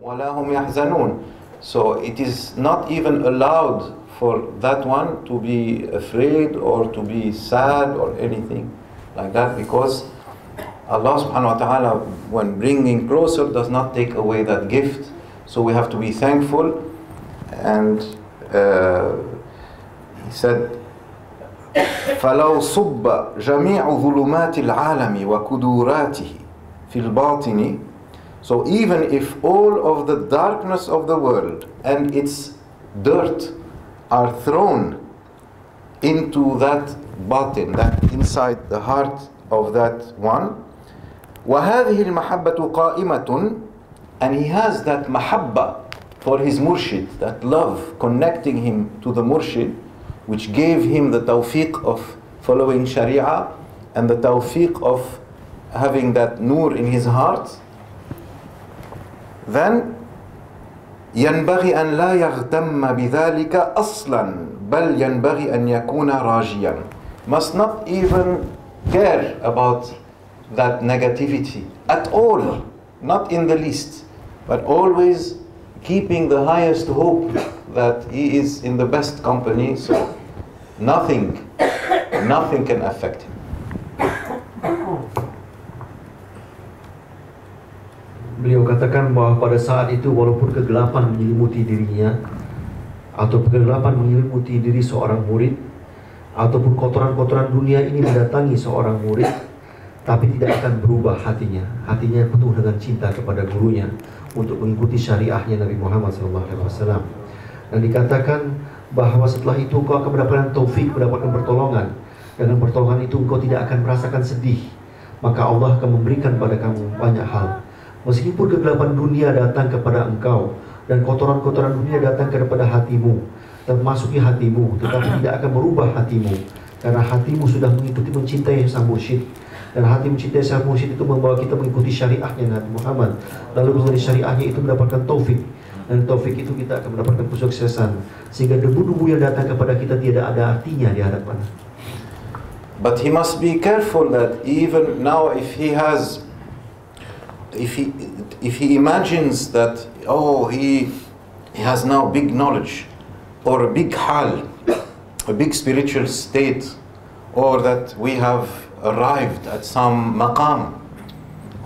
ولا هم يحزنون. So it is not even allowed for that one to be afraid or to be sad or anything like that, because Allah subhanahu wa ta'ala, when bringing closer, does not take away that gift. So we have to be thankful. And he said, فَلَوْ صُبَّ جَمِيعُ ظُلُمَاتِ الْعَالَمِ وَكُدُورَاتِهِ فِي الْبَاطِنِ. So even if all of the darkness of the world and its dirt are thrown into that batin, that inside the heart of that one, وَهَذِهِ الْمَحَبَّةُ قَائِمَةٌ, and he has that mahabba for his murshid, that love connecting him to the murshid, which gave him the tawfiq of following sharia and the tawfiq of having that nur in his heart, then ينبغي أن لا يغتم بذلك أصلا بل ينبغي أن يكون راجيا. Must not even care about that negativity at all, not in the least, but always keeping the highest hope that he is in the best company, so nothing can affect him. Beliau katakan bahwa pada saat itu walaupun kegelapan menyelimuti dirinya, atau kegelapan menyelimuti diri seorang murid, ataupun kotoran-kotoran dunia ini mendatangi seorang murid, tapi tidak akan berubah hatinya. Hatinya penuh dengan cinta kepada gurunya untuk mengikuti syariahnya Nabi Muhammad SAW. Dan dikatakan bahwa setelah itu engkau akan mendapatkan taufik, mendapatkan pertolongan. Dengan pertolongan itu engkau tidak akan merasakan sedih, maka Allah akan memberikan pada kamu banyak hal. Meskipun kegelapan dunia datang kepada engkau dan kotoran-kotoran dunia datang kepada hatimu dan memasuki hatimu, tetapi tidak akan merubah hatimu, karena hatimu sudah mengikuti mencintai sang mursyid. Dan hati mencintai sang mursyid itu membawa kita mengikuti syariahnya Nabi Muhammad, lalu mengenai syariahnya itu mendapatkan taufik, dan taufik itu kita akan mendapatkan kesuksesan, sehingga debu-debu yang datang kepada kita tidak ada artinya di hadapan. But he must be careful that even now if he imagines that, oh, he has now big knowledge or a big hal, a big spiritual state, or that we have arrived at some maqam,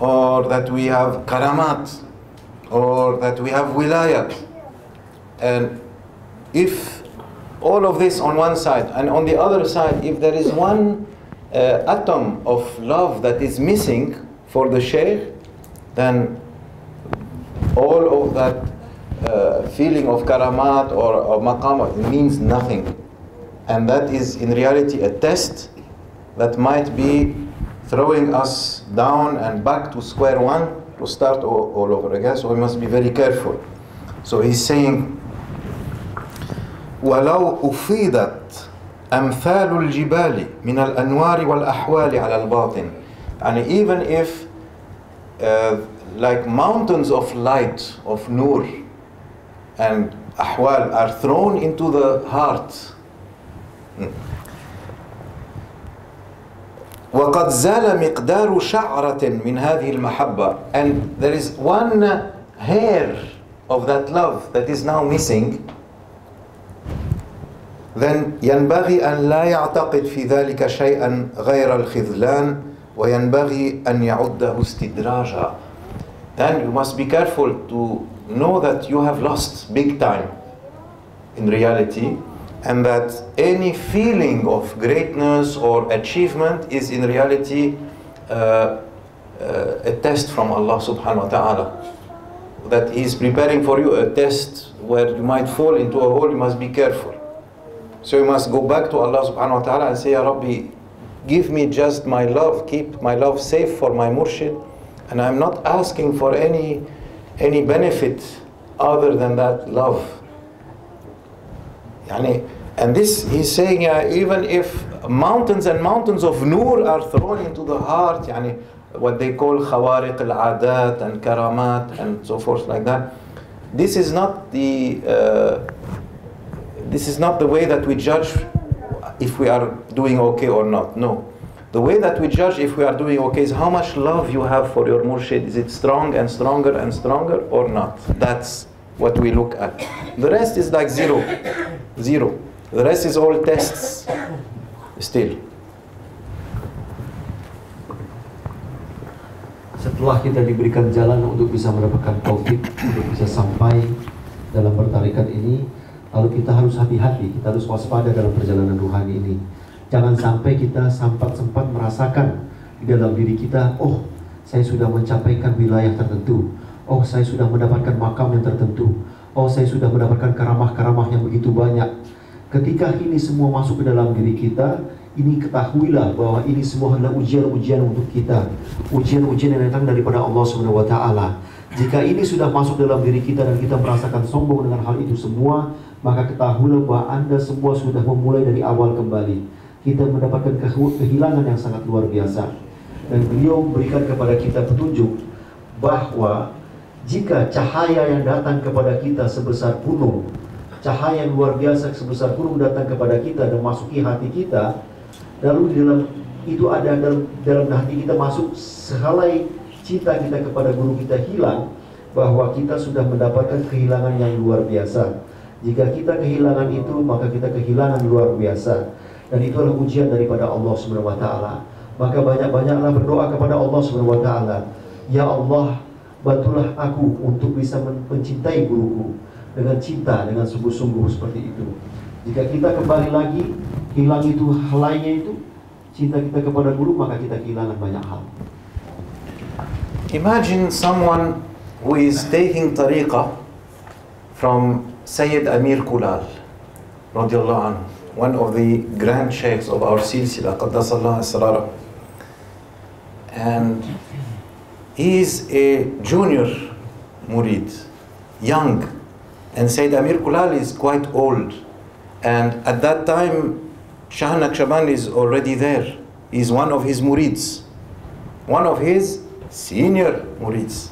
or that we have karamat, or that we have wilayat, and if all of this on one side, and on the other side, if there is one atom of love that is missing for the shaykh, then all of that feeling of karamat or maqam means nothing. And that is in reality a test that might be throwing us down and back to square one to start all over again. So we must be very careful. So he's saying, وَلَوْ أُفِيدَتْ أَمْثَالُ الْجِبَالِ مِنَ الْأَنْوَارِ وَالْأَحْوَالِ عَلَى الْبَاطِنِ. And even if like mountains of light, of nur and ahwal are thrown into the heart, وَقَدْ زَالَ مِقْدَارُ شَعْرَةٍ مِنْ هَذِهِ الْمَحَبَّةِ, and there is one hair of that love that is now missing, then ينبغي أن لا يعتقد في ذلك شيئا غير الخذلان وينبغي أن يعده استدراجا. Then you must be careful to know that you have lost big time in reality, and that any feeling of greatness or achievement is in reality a test from Allah subhanahu wa ta'ala, that He is preparing for you a test where you might fall into a hole. You must be careful. So you must go back to Allah subhanahu wa ta'ala and say, Ya Rabbi, give me just my love, keep my love safe for my murshid, and I'm not asking for any benefit other than that love. And this he's saying, even if mountains and mountains of nur are thrown into the heart, what they call khawariq al-adat and karamat and so forth like that, this is not the way that we judge if we are doing okay or not. No. The way that we judge if we are doing okay is how much love you have for your murshid. Is it strong and stronger and stronger or not? That's what we look at. The rest is like zero. The rest is all tests still. Setelah kita diberikan jalan untuk bisa mendapatkan taufik, untuk bisa sampai dalam bertarikat ini, lalu kita harus hati-hati, kita harus waspada dalam perjalanan ruhani ini. Jangan sampai kita sempat merasakan di dalam diri kita, oh saya sudah mencapaikan wilayah tertentu, oh saya sudah mendapatkan makam yang tertentu, oh saya sudah mendapatkan karamah-karamah yang begitu banyak. Ketika ini semua masuk ke dalam diri kita, ini ketahuilah bahwa ini semua adalah ujian-ujian untuk kita, ujian-ujian yang datang daripada Allah Subhanahu wa Ta'ala. Jika ini sudah masuk dalam diri kita dan kita merasakan sombong dengan hal itu semua, maka ketahuilah bahwa Anda semua sudah memulai dari awal kembali. Kita mendapatkan kehilangan yang sangat luar biasa. Dan beliau memberikan kepada kita petunjuk bahwa jika cahaya yang datang kepada kita sebesar gunung, cahaya yang luar biasa sebesar gunung datang kepada kita dan masuki hati kita, lalu di dalam itu ada dalam hati kita masuk sehelai cinta kita kepada guru kita hilang, bahwa kita sudah mendapatkan kehilangan yang luar biasa. Jika kita kehilangan itu, maka kita kehilangan luar biasa. Dan itu adalah ujian daripada Allah Subhanahu wa Ta'ala. Maka banyak-banyaklah berdoa kepada Allah Subhanahu wa Ta'ala. Ya Allah, bantulah aku untuk bisa mencintai guruku dengan cinta, dengan sungguh-sungguh seperti itu. Jika kita kembali lagi, hilang itu helainya itu, cinta kita kepada guru, maka kita kehilangan banyak hal. Imagine someone who is taking tariqah from Sayyid Amir Kulal, radiallahu anhu, one of the grand sheikhs of our silsila, Qaddasallahu Asrara. And he is a junior murid, young, and Sayyid Amir Kulal is quite old. And at that time, Shah Naqshband is already there. He is one of his murids, one of his senior murids.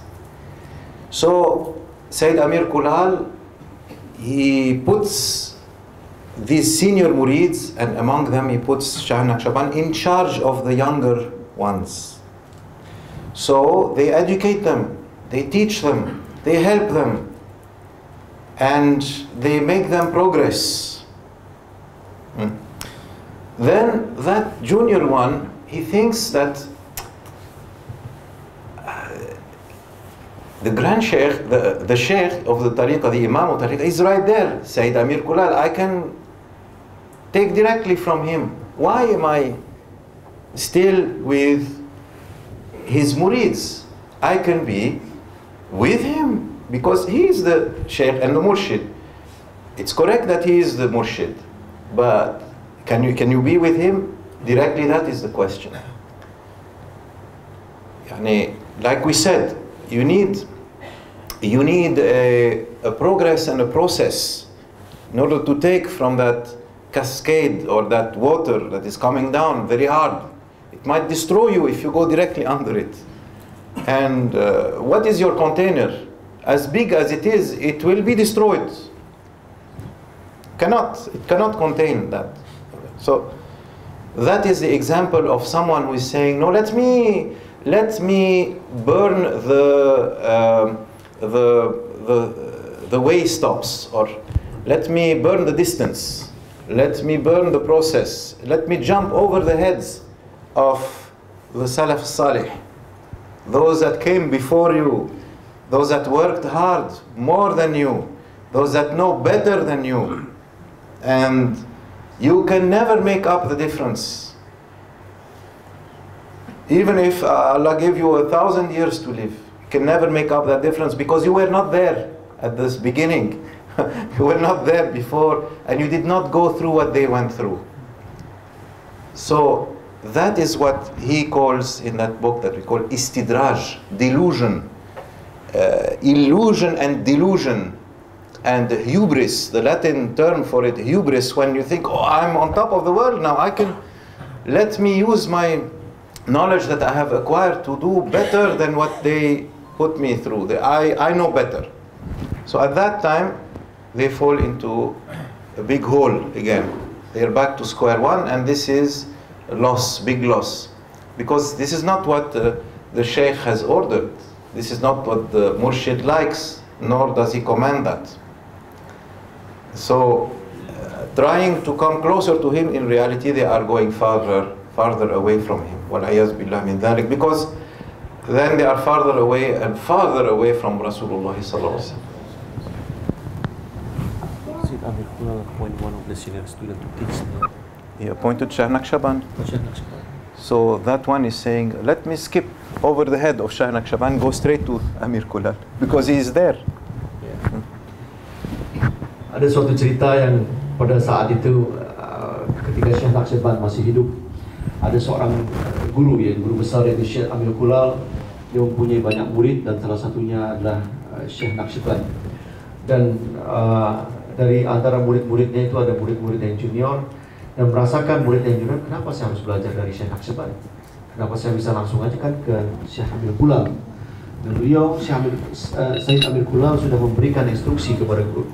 So Sayyid Amir Kulal, he puts these senior murids, and among them he puts Shah Naqshband in charge of the younger ones. So they educate them, they teach them, they help them, and they make them progress. Then that junior one, he thinks that the grand sheikh, the sheikh of the tariqah, the imam of tariqah, is right there, Sayyid Amir Kulal. I can take directly from him. Why am I still with his murids? I can be with him because he is the sheikh and the murshid. It's correct that he is the murshid, but can you be with him directly? That is the question. Like we said, you need a progress and a process in order to take from that cascade or that water that is coming down very hard. It might destroy you if you go directly under it. And what is your container? As big as it is, it will be destroyed. It cannot contain that. So that is the example of someone who is saying, no, let me burn the way stops, or let me burn the distance, let me burn the process, let me jump over the heads of the Salaf Salih, those that came before you, those that worked hard more than you, those that know better than you, and you can never make up the difference. Even if Allah gave you 1,000 years to live, you can never make up that difference because you were not there at this beginning. You were not there before, and you did not go through what they went through. So that is what he calls in that book that we call istidraj, delusion, illusion and delusion. And hubris, the Latin term for it, hubris, when you think, oh, I'm on top of the world now, let me use my knowledge that I have acquired to do better than what they put me through. I know better. So at that time, they fall into a big hole again. They're back to square one, and this is a loss, big loss. because this is not what the Sheikh has ordered. This is not what the Murshid likes, nor does he command that. So, trying to come closer to him, in reality they are going farther away from him. وَالْعِيَاذُ بِاللَّهِ مِنْ ذَلِكَ, because then they are farther away and farther away from Rasulullah sallallahu alaihi wasallam. Syed Amir Kulal appointed one of the senior students to teach them. He appointed Shaykh Naqshband. So that one is saying, let me skip over the head of Shaykh Naqshband, go straight to Amir Kulal, because he is there. Ada suatu cerita yang pada saat itu ketika Syekh Naqshband masih hidup, ada seorang guru besar yaitu Syekh Amir Kulal. Dia mempunyai banyak murid dan salah satunya adalah Syekh Naqshband. Dan dari antara murid-muridnya itu ada murid-murid yang junior, dan merasakan murid yang junior, kenapa saya harus belajar dari Syekh Naqshband? Kenapa saya bisa langsung aja kan ke Syekh Amir Kulal? Dan beliau, Syekh Amir Kulal sudah memberikan instruksi kepada guru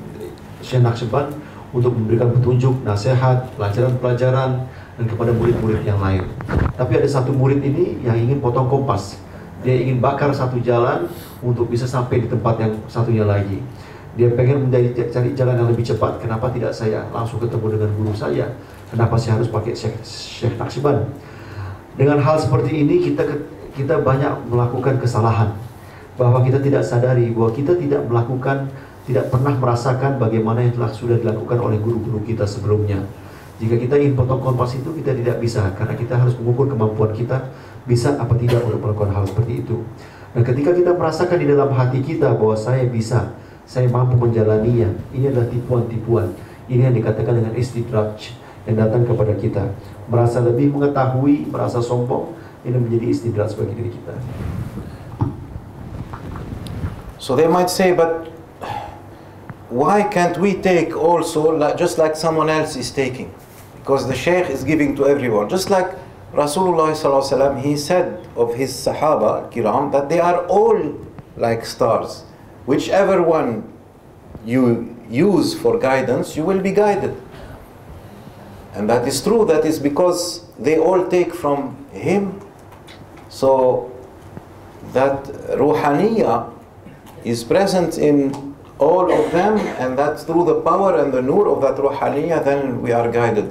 Syekh Naqshband untuk memberikan petunjuk, nasihat, pelajaran-pelajaran dan kepada murid-murid yang lain. Tapi ada satu murid ini yang ingin potong kompas. Dia ingin bakar satu jalan untuk bisa sampai di tempat yang satunya lagi. Dia pengen cari jalan yang lebih cepat. Kenapa tidak saya langsung ketemu dengan guru saya? Kenapa saya harus pakai Syekh Naqshband? Dengan hal seperti ini kita banyak melakukan kesalahan, bahwa kita tidak sadari bahwa kita tidak pernah merasakan bagaimana yang sudah dilakukan oleh guru-guru kita sebelumnya. Jika kita ingin potong kompas itu, kita tidak bisa, karena kita harus mengukur kemampuan kita bisa apa tidak untuk melakukan hal seperti itu. Dan ketika kita merasakan di dalam hati kita bahwa saya bisa, saya mampu menjalaninya, ini adalah tipuan-tipuan. Ini yang dikatakan dengan istidraj yang datang kepada kita. Merasa lebih mengetahui, merasa sombong, ini menjadi istidraj bagi diri kita. So they might say, but why can't we take also just like someone else is taking? Because the Shaykh is giving to everyone. Just like Rasulullah sallallahu alaihi wasallam, he said of his Sahaba kiram that they are all like stars. Whichever one you use for guidance, you will be guided. And that is true. That is because they all take from him. So that ruhaniyah is present in all of them, and that's through the power and the nur of that ruhaniyah, then we are guided.